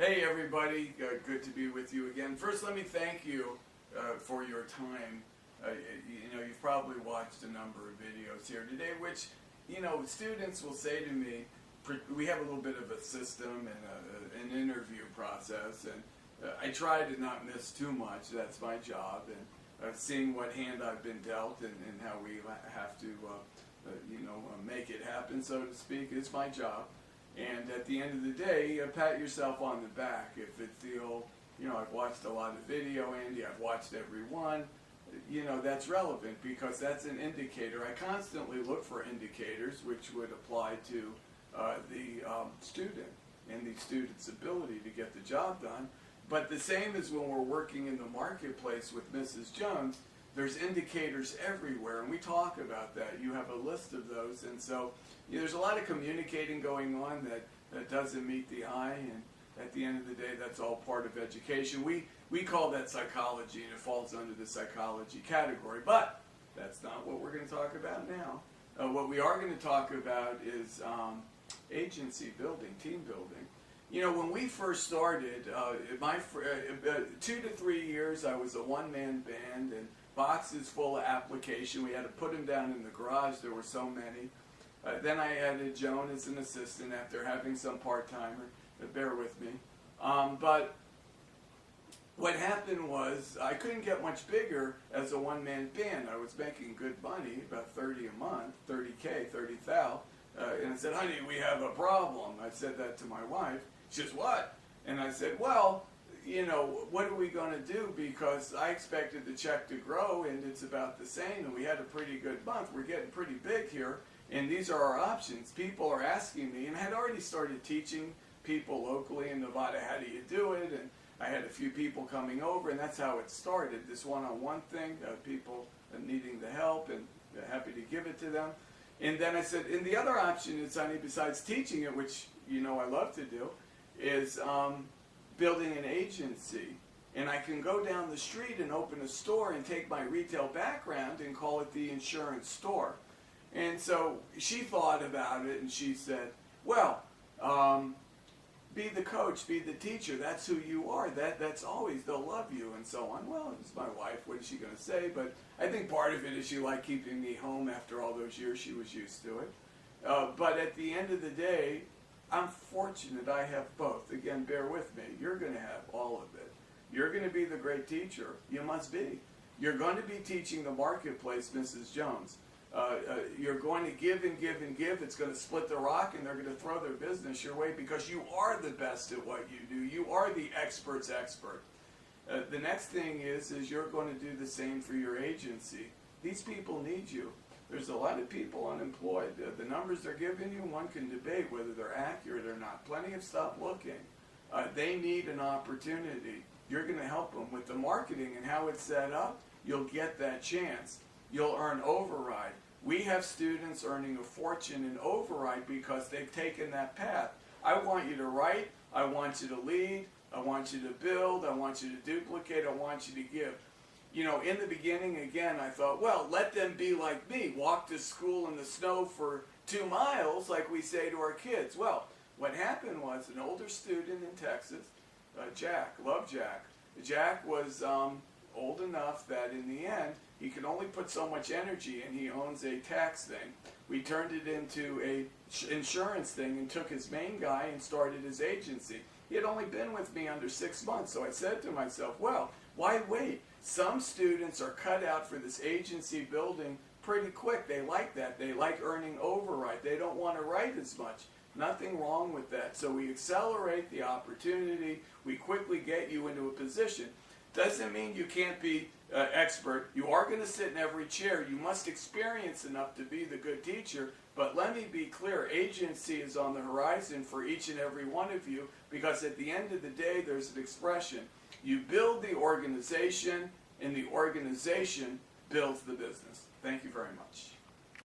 Hey everybody, good to be with you again. First, let me thank you for your time. You've probably watched a number of videos here today, which, students will say to me, we have a little bit of a system and an interview process, and I try to not miss too much. That's my job, and seeing what hand I've been dealt and how we have to, make it happen, so to speak, is my job. And at the end of the day, pat yourself on the back. If it feel, I've watched a lot of video, Andy, I've watched every one, that's relevant because that's an indicator. I constantly look for indicators which would apply to the student and the student's ability to get the job done. But the same as when we're working in the marketplace with Mrs. Jones, there's indicators everywhere, and we talk about that. You have a list of those, and so there's a lot of communicating going on that doesn't meet the eye, and at the end of the day, that's all part of education. We call that psychology, and it falls under the psychology category, but that's not what we're going to talk about now. What we are going to talk about is agency building, team building. When we first started, 2 to 3 years, I was a one-man band, and boxes full of application. We had to put them down in the garage. There were so many. Then I added Joan as an assistant after having some part-timer. Bear with me. But what happened was I couldn't get much bigger as a one-man band. I was making good money, about $30 a month, $30K, $30,000. And I said, honey, we have a problem. I said that to my wife. She says, what? And I said, well, what are we going to do? Because I expected the check to grow, and it's about the same, and we had a pretty good month. We're getting pretty big here, and these are our options. People are asking me, and I had already started teaching people locally in Nevada, how do you do it? And I had a few people coming over, and that's how it started, this one-on-one thing, people needing the help, and happy to give it to them. And then I said, and the other option is, honey, besides teaching it, which I love to do, is building an agency, and I can go down the street and open a store and take my retail background and call it the insurance store. And so she thought about it, and she said, well, be the coach, be the teacher, that's who you are, that's always, they'll love you, and so on. Well, it's my wife, what is she going to say? But I think part of it is she liked keeping me home after all those years. She was used to it. But at the end of the day, I'm fortunate I have both. Again, bear with me. You're going to have all of it. You're going to be the great teacher. You must be. You're going to be teaching the marketplace, Mrs. Jones. You're going to give and give and give. It's going to split the rock, and they're going to throw their business your way because you are the best at what you do. You are the expert's expert. The next thing is you're going to do the same for your agency. These people need you. There's a lot of people unemployed. The numbers they're giving you, one can debate whether they're accurate or not. Plenty have stopped looking. They need an opportunity. You're going to help them with the marketing and how it's set up. You'll get that chance. You'll earn override. We have students earning a fortune in override because they've taken that path. I want you to write. I want you to lead. I want you to build. I want you to duplicate. I want you to give. In the beginning, again, I thought, well, let them be like me. Walk to school in the snow for 2 miles, like we say to our kids. Well, what happened was an older student in Texas, Jack, love Jack. Jack was old enough that in the end, he could only put so much energy, and he owns a tax thing. We turned it into a insurance thing and took his main guy and started his agency. He had only been with me under 6 months, so I said to myself, well, why wait? Some students are cut out for this agency building pretty quick. They like that. They like earning override. They don't want to write as much. Nothing wrong with that. So we accelerate the opportunity. We quickly get you into a position. Doesn't mean you can't be expert. You are going to sit in every chair. You must experience enough to be the good teacher. But let me be clear, agency is on the horizon for each and every one of you, because at the end of the day, there's an expression. You build the organization, and the organization builds the business. Thank you very much.